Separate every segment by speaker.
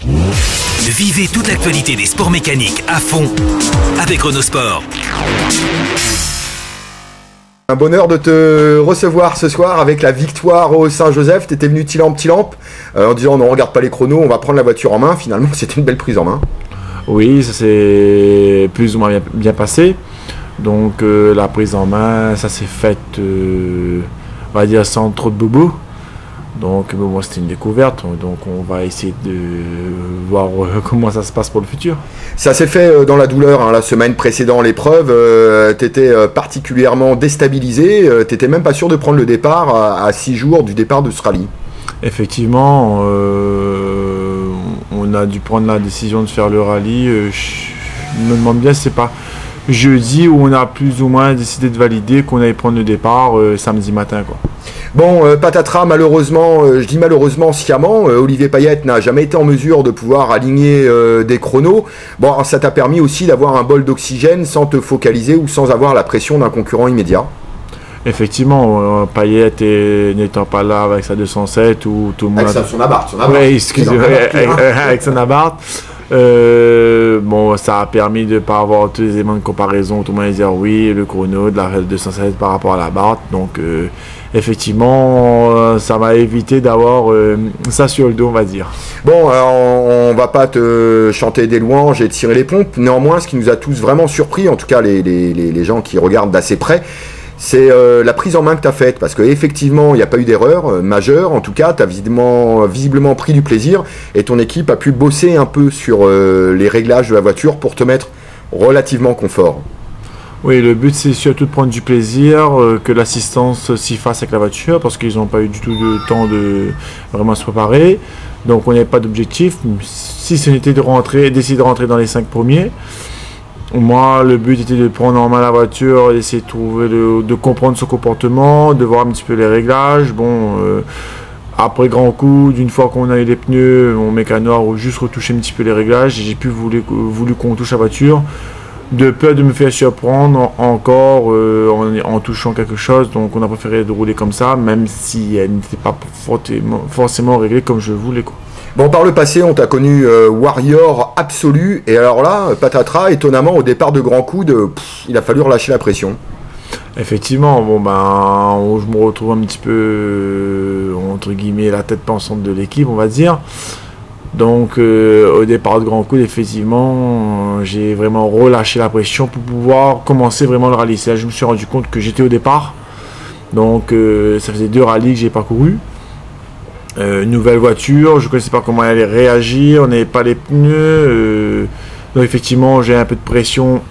Speaker 1: Vivez toute l'actualité des sports mécaniques à fond avec Chronosport.
Speaker 2: Un bonheur de te recevoir ce soir avec la victoire au Saint-Joseph. Tu étais venu petit lampe en disant non, on regarde pas les chronos, on va prendre la voiture en main. Finalement, c'était une belle prise en main.
Speaker 3: Oui, ça s'est plus ou moins bien passé. Donc la prise en main, ça s'est fait, on va dire, sans trop de boubou. Donc moi c'était une découverte, donc on va essayer de voir comment ça se passe pour le futur.
Speaker 2: Ça s'est fait dans la douleur, hein, la semaine précédant l'épreuve, tu étais particulièrement déstabilisé, tu n'étais même pas sûr de prendre le départ à 6 jours du départ de ce rallye.
Speaker 3: Effectivement, on a dû prendre la décision de faire le rallye, je me demande bien si c'est pas jeudi où on a plus ou moins décidé de valider qu'on allait prendre le départ samedi matin, quoi.
Speaker 2: Bon, patatras, malheureusement, je dis malheureusement sciemment, Olivier Payette n'a jamais été en mesure de pouvoir aligner des chronos. Bon, ça t'a permis aussi d'avoir un bol d'oxygène sans te focaliser ou sans avoir la pression d'un concurrent immédiat.
Speaker 3: Effectivement, Payette n'étant pas là avec sa 207 ou tout le monde...
Speaker 2: Avec son Abarth.
Speaker 3: Oui, excusez-moi, avec son Abarth. Bon, ça a permis de ne pas avoir tous les éléments de comparaison, tout le monde dire oui, le chrono de la 207 par rapport à la Abarth. Donc, effectivement, ça m'a évité d'avoir ça sur le dos, on va dire.
Speaker 2: Bon, on va pas te chanter des louanges et tirer les pompes. Néanmoins, ce qui nous a tous vraiment surpris, en tout cas les gens qui regardent d'assez près, c'est la prise en main que tu as faite, parce qu'effectivement, il n'y a pas eu d'erreur majeure. En tout cas, tu as visiblement pris du plaisir et ton équipe a pu bosser un peu sur les réglages de la voiture pour te mettre relativement confort.
Speaker 3: Oui, le but c'est surtout de prendre du plaisir, que l'assistance s'y fasse avec la voiture, parce qu'ils n'ont pas eu du tout de temps de vraiment se préparer. Donc on n'avait pas d'objectif, si ce n'était d'essayer de rentrer dans les 5 premiers. Moi, le but était de prendre en main la voiture, d'essayer de comprendre son comportement, de voir un petit peu les réglages. Bon, après grand coup, d'une fois qu'on a eu les pneus, mon mécano a juste retouché un petit peu les réglages et j'ai plus voulu qu'on touche la voiture, de peur de me faire surprendre encore en touchant quelque chose. Donc on a préféré de rouler comme ça, même si elle n'était pas forcément réglée comme je voulais, quoi.
Speaker 2: Bon, par le passé, on t'a connu warrior absolu, et alors là, patatras, étonnamment, au départ de grand coup, il a fallu relâcher la pression.
Speaker 3: Effectivement, bon ben, je me retrouve un petit peu, entre guillemets, la tête pensante de l'équipe, on va dire. Donc, au départ de grand coup, effectivement, j'ai vraiment relâché la pression pour pouvoir commencer vraiment le rallye. C'est là que je me suis rendu compte que j'étais au départ. Donc, ça faisait 2 rallyes que j'ai parcouru. Nouvelle voiture, je ne connaissais pas comment elle allait réagir, on n'avait pas les pneus, donc effectivement j'ai un peu de pression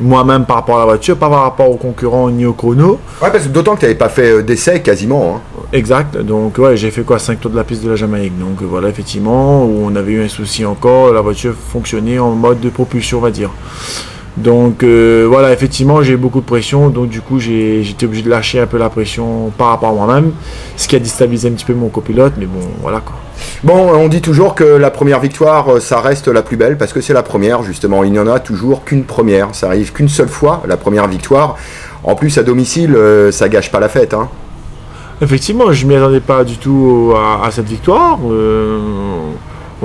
Speaker 3: moi-même par rapport à la voiture, pas par rapport aux concurrents ni au chrono.
Speaker 2: Ouais, parce que d'autant que tu n'avais pas fait d'essai quasiment, hein.
Speaker 3: Exact, donc ouais, j'ai fait 5 tours de la piste de la Jamaïque, donc voilà, effectivement, où on avait eu un souci encore, la voiture fonctionnait en mode de propulsion, on va dire. Donc voilà, effectivement j'ai eu beaucoup de pression, donc du coup j'étais obligé de lâcher un peu la pression par rapport à moi-même, ce qui a déstabilisé un petit peu mon copilote, mais bon voilà, quoi.
Speaker 2: Bon, on dit toujours que la première victoire ça reste la plus belle, parce que c'est la première justement, il n'y en a toujours qu'une première, ça arrive qu'une seule fois la première victoire, en plus à domicile ça gâche pas la fête, hein.
Speaker 3: Effectivement, je m'y attendais pas du tout à cette victoire.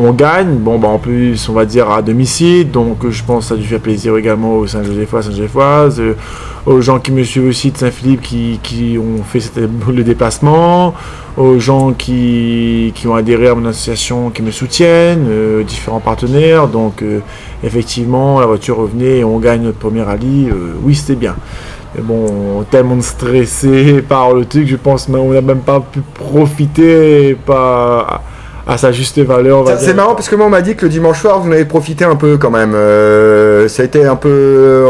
Speaker 3: On gagne, bon bah en plus on va dire à domicile, donc je pense que ça a dû faire plaisir également aux Saint-Josephoises, aux gens qui me suivent aussi de Saint-Philippe qui ont fait le déplacement, aux gens qui ont adhéré à mon association qui me soutiennent, différents partenaires, donc effectivement la voiture revenait et on gagne notre premier rallye, oui c'était bien. Mais bon, tellement stressé par le truc, je pense qu'on n'a même pas pu profiter à sa juste valeur.
Speaker 2: C'est marrant parce que moi on m'a dit que le dimanche soir vous en avez profité un peu quand même. Ça a été un peu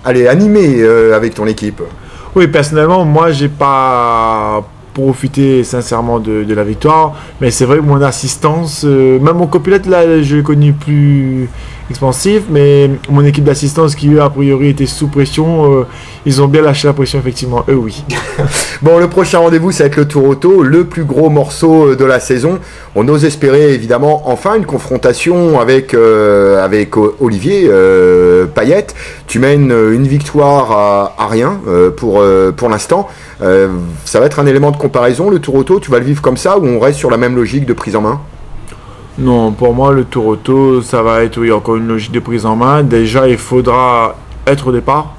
Speaker 2: animé avec ton équipe.
Speaker 3: Oui, personnellement, moi j'ai pas profité sincèrement de la victoire, mais c'est vrai que mon assistance, même mon copilote là, je l'ai connu plus expansif, mais mon équipe d'assistance qui eux a priori était sous pression, ils ont bien lâché la pression, effectivement, eux oui.
Speaker 2: Bon, le prochain rendez-vous ça va être le Tour Auto, le plus gros morceau de la saison. On ose espérer évidemment enfin une confrontation avec Olivier Payette. Tu mènes une victoire à rien pour l'instant. Ça va être un élément de comparaison, le Tour Auto, tu vas le vivre comme ça ou on reste sur la même logique de prise en main?
Speaker 3: Non, pour moi, le tour auto, ça va être, oui, encore une logique de prise en main. Déjà, il faudra être au départ.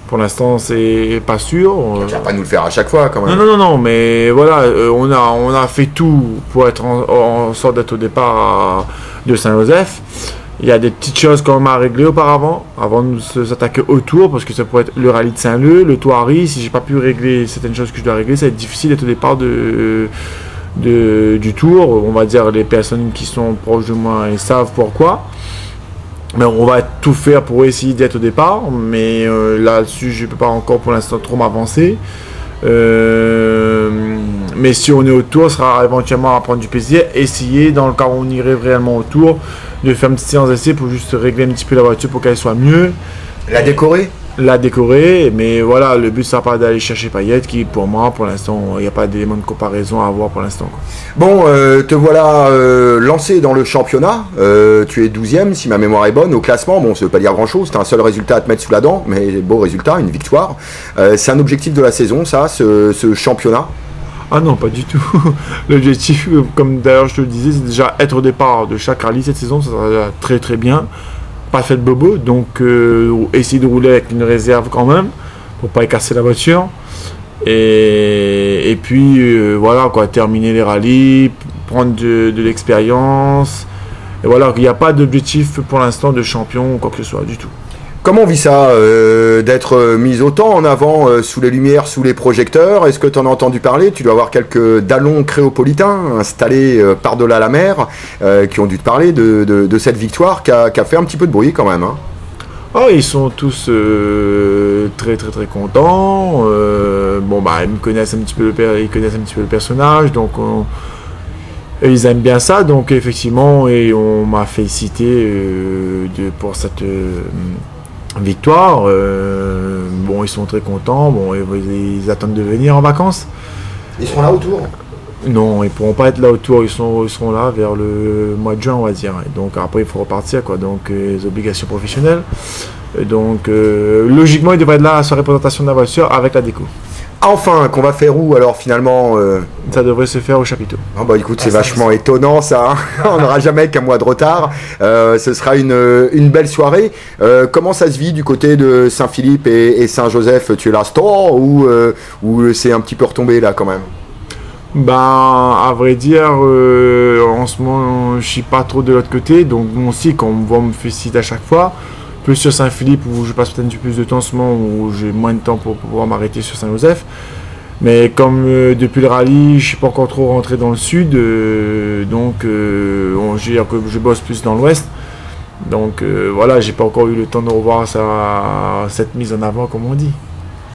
Speaker 3: Pour l'instant, c'est pas sûr.
Speaker 2: Tu vas pas nous le faire à chaque fois, quand même.
Speaker 3: Non, mais voilà, on a fait tout pour être en sorte d'être au départ de Saint-Joseph. Il y a des petites choses qu'on a réglées auparavant, avant de s'attaquer au tour, parce que ça pourrait être le rallye de Saint-Leu, le tour Harry. Si j'ai pas pu régler certaines choses que je dois régler, ça va être difficile d'être au départ du tour. On va dire les personnes qui sont proches de moi ils savent pourquoi. Mais on va tout faire pour essayer d'être au départ, mais là-dessus je ne peux pas encore pour l'instant trop m'avancer. Mais si on est au tour, ce sera éventuellement à prendre du plaisir, essayer dans le cas où on irait réellement au tour, de faire une petite séance d'essai pour juste régler un petit peu la voiture pour qu'elle soit mieux. La décorer, mais voilà, le but sera pas d'aller chercher Payet qui pour moi pour l'instant il n'y a pas d'élément de comparaison à avoir pour l'instant.
Speaker 2: Bon, te voilà lancé dans le championnat, tu es 12e si ma mémoire est bonne au classement, bon ça veut pas dire grand chose, tu as un seul résultat à te mettre sous la dent, mais beau résultat, une victoire. C'est un objectif de la saison ça, ce championnat?
Speaker 3: Ah non, pas du tout. L'objectif, comme d'ailleurs je te le disais, c'est déjà être au départ de chaque rallye cette saison, ça sera très très bien. Pas fait de bobo, donc essayer de rouler avec une réserve quand même pour pas casser la voiture et puis voilà quoi, terminer les rallyes, prendre de l'expérience et voilà, il n'y a pas d'objectif pour l'instant de champion ou quoi que ce soit du tout.
Speaker 2: Comment on vit ça, d'être mis autant en avant sous les lumières, sous les projecteurs? Est-ce que tu en as entendu parler? Tu dois avoir quelques dallons créopolitains installés par-delà la mer qui ont dû te parler de cette victoire qui a fait un petit peu de bruit quand même. Hein.
Speaker 3: Oh, ils sont tous très très très contents. Bon bah ils connaissent un petit peu le personnage, donc ils aiment bien ça. Donc effectivement, et on m'a félicité pour cette victoire. Bon, ils sont très contents. Bon, ils attendent de venir en vacances.
Speaker 2: Ils seront là autour?
Speaker 3: Non, ils pourront pas être là autour. Ils seront là vers le mois de juin, on va dire. Et donc après, il faut repartir, quoi. Donc les obligations professionnelles. Et donc logiquement, ils devraient être là à la soirée présentation de la voiture avec la déco.
Speaker 2: Enfin, qu'on va faire où alors finalement
Speaker 3: Ça devrait se faire au chapiteau.
Speaker 2: Oh bah écoute, c'est vachement étonnant ça, on n'aura jamais qu'un mois de retard, ce sera une belle soirée. Comment ça se vit du côté de Saint-Philippe et Saint-Joseph? Tu es là store ou c'est un petit peu retombé là quand même?
Speaker 3: Ben, à vrai dire, en ce moment, je suis pas trop de l'autre côté, donc moi aussi, quand on me félicite à chaque fois, plus sur Saint-Philippe où je passe peut-être plus de temps en ce moment, où j'ai moins de temps pour pouvoir m'arrêter sur Saint-Joseph. Mais comme depuis le rallye, je suis pas encore trop rentré dans le sud, donc je veux dire que je bosse plus dans l'ouest. Donc voilà, j'ai pas encore eu le temps de revoir cette mise en avant comme on dit.